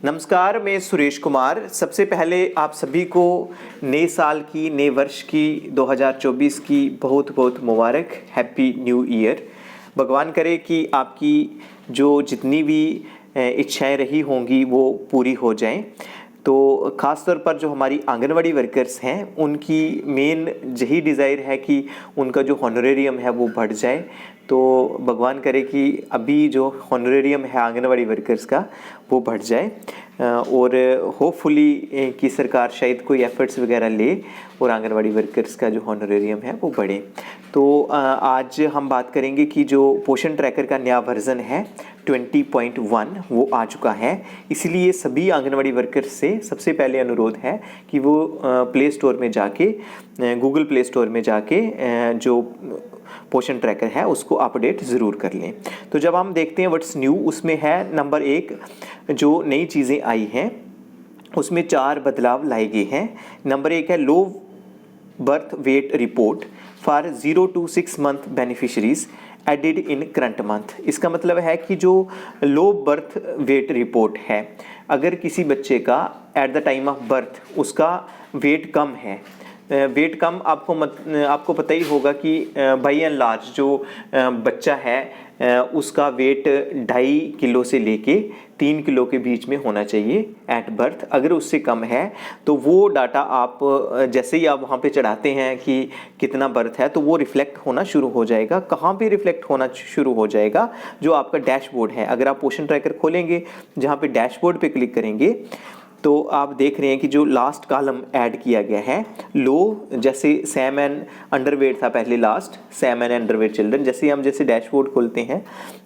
नमस्कार, मैं सुरेश कुमार। सबसे पहले आप सभी को नए साल की, नए वर्ष की 2024 की बहुत बहुत मुबारक। Happy new year. भगवान करे कि आपकी जो जितनी भी इच्छाएं रही होंगी वो पूरी हो जाएं। तो ख़ास तौर पर जो हमारी आंगनवाड़ी वर्कर्स हैं उनकी मेन यही डिज़ायर है कि उनका जो हॉनरेरियम है वो बढ़ जाए। तो भगवान करे कि अभी जो हॉनरेरियम है आंगनवाड़ी वर्कर्स का वो बढ़ जाए और होपफुली कि सरकार शायद कोई एफर्ट्स वगैरह ले और आंगनवाड़ी वर्कर्स का जो हॉनरेरियम है वो बढ़े। तो आज हम बात करेंगे कि जो पोषण ट्रैकर का नया वर्जन है 20.1 वो आ चुका है। इसलिए सभी आंगनवाड़ी वर्कर्स से सबसे पहले अनुरोध है कि वो प्ले स्टोर में जाके, गूगल प्ले स्टोर में जाके जो पोषण ट्रैकर है उसको अपडेट ज़रूर कर लें। तो जब हम देखते हैं व्हाट्स न्यू, उसमें है नंबर 1 जो नई चीज़ें आई हैं उसमें 4 बदलाव लाए गए हैं। नंबर 1 है low birth weight report for 0 to 6 month beneficiaries added in current month. इसका मतलब है कि जो लो बर्थ वेट रिपोर्ट है, अगर किसी बच्चे का at the time of birth उसका वेट कम है, वेट कम आपको पता ही होगा कि बाई एंड लार्ज जो बच्चा है उसका वेट 2.5 किलो से लेके 3 किलो के बीच में होना चाहिए एट बर्थ। अगर उससे कम है तो वो डाटा आप जैसे ही आप वहाँ पे चढ़ाते हैं कि कितना बर्थ है तो वो रिफ्लेक्ट होना शुरू हो जाएगा। कहाँ पे रिफ्लेक्ट होना शुरू हो जाएगा? जो आपका डैशबोर्ड है। अगर आप पोषण ट्रैकर खोलेंगे, जहाँ पे डैशबोर्ड पे क्लिक करेंगे तो आप देख रहे हैं कि जो लास्ट कॉलम ऐड किया गया है लो, जैसे सैम एंड अंडरवेट था पहले, last Sam and underweight children. जैसे हम डैशबोर्ड खोलते हैं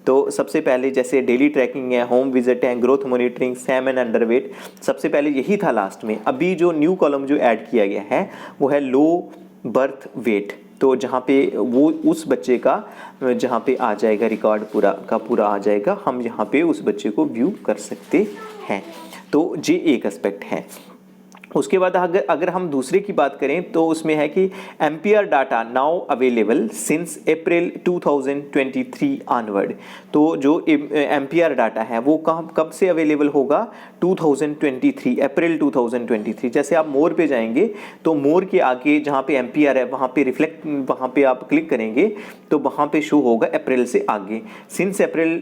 तो सबसे पहले जैसे डेली ट्रैकिंग है, होम विजिट है, growth monitoring, Sam and underweight, सबसे पहले यही था लास्ट में। अभी जो न्यू कॉलम जो ऐड किया गया है वो है लो बर्थ वेट। तो जहाँ पे वो उस बच्चे का जहाँ पे आ जाएगा रिकॉर्ड पूरा का पूरा आ जाएगा, हम यहाँ पे उस बच्चे को व्यू कर सकते हैं। तो ये एक एस्पेक्ट है। उसके बाद अगर हम दूसरे की बात करें तो उसमें है कि ampere data now available since April 2023 onward. तो जो एम्पियर डाटा है वो कब से अवेलेबल होगा? 2023, अप्रैल 2023। जैसे आप मोर पे जाएंगे तो मोर के आगे जहाँ पे एम्पियर है वहाँ पे रिफ्लेक्ट, वहाँ पे आप क्लिक करेंगे तो वहाँ पे शो होगा अप्रैल से आगे। सिंस अप्रैल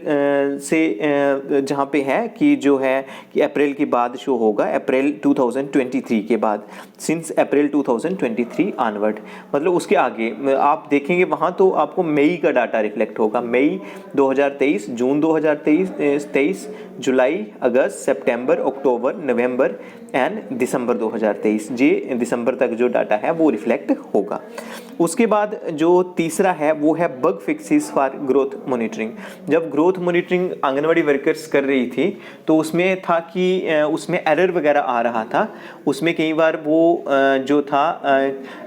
से जहाँ पे है कि जो है कि अप्रैल के बाद शो होगा, अप्रैल 2023 के बाद, सिंस अप्रैल 2023 ऑनवर्ड, मतलब उसके आगे आप देखेंगे वहाँ तो आपको मई का डाटा रिफ्लेक्ट होगा। मई 2023, जून 2023, जुलाई, अगस्त, सितंबर, अक्टूबर, नवंबर एंड दिसंबर 2023, ये दिसंबर तक जो डाटा है वो रिफ्लेक्ट होगा। उसके बाद जो तीसरा है वो है bug fixes for growth monitoring. जब ग्रोथ मॉनिटरिंग आंगनवाड़ी वर्कर्स कर रही थी तो उसमें था कि उसमें एरर वगैरह आ रहा था। उसमें कई बार वो जो था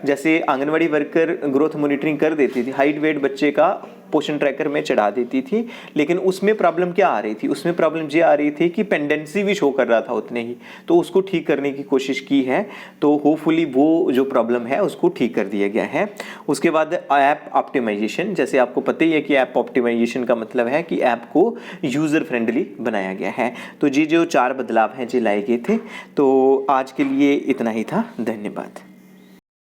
जैसे आंगनवाड़ी वर्कर ग्रोथ मॉनिटरिंग कर देती थी, हाइट वेट बच्चे का पोषण ट्रैकर में चढ़ा देती थी, लेकिन उसमें प्रॉब्लम क्या आ रही थी? उसमें प्रॉब्लम ये आ रही थी कि पेंडेंसी भी शो कर रहा था उतने ही। तो उसको ठीक करने की कोशिश की है, तो होपफुली वो जो प्रॉब्लम है उसको ठीक कर दिया गया है। उसके बाद ऐप ऑप्टिमाइजेशन, जैसे आपको पता ही है कि ऐप ऑप्टिमाइजेशन का मतलब है कि ऐप को यूज़र फ्रेंडली बनाया गया है। तो ये जो 4 बदलाव हैं जो लाए गए थे। तो आज के लिए इतना ही था। धन्यवाद।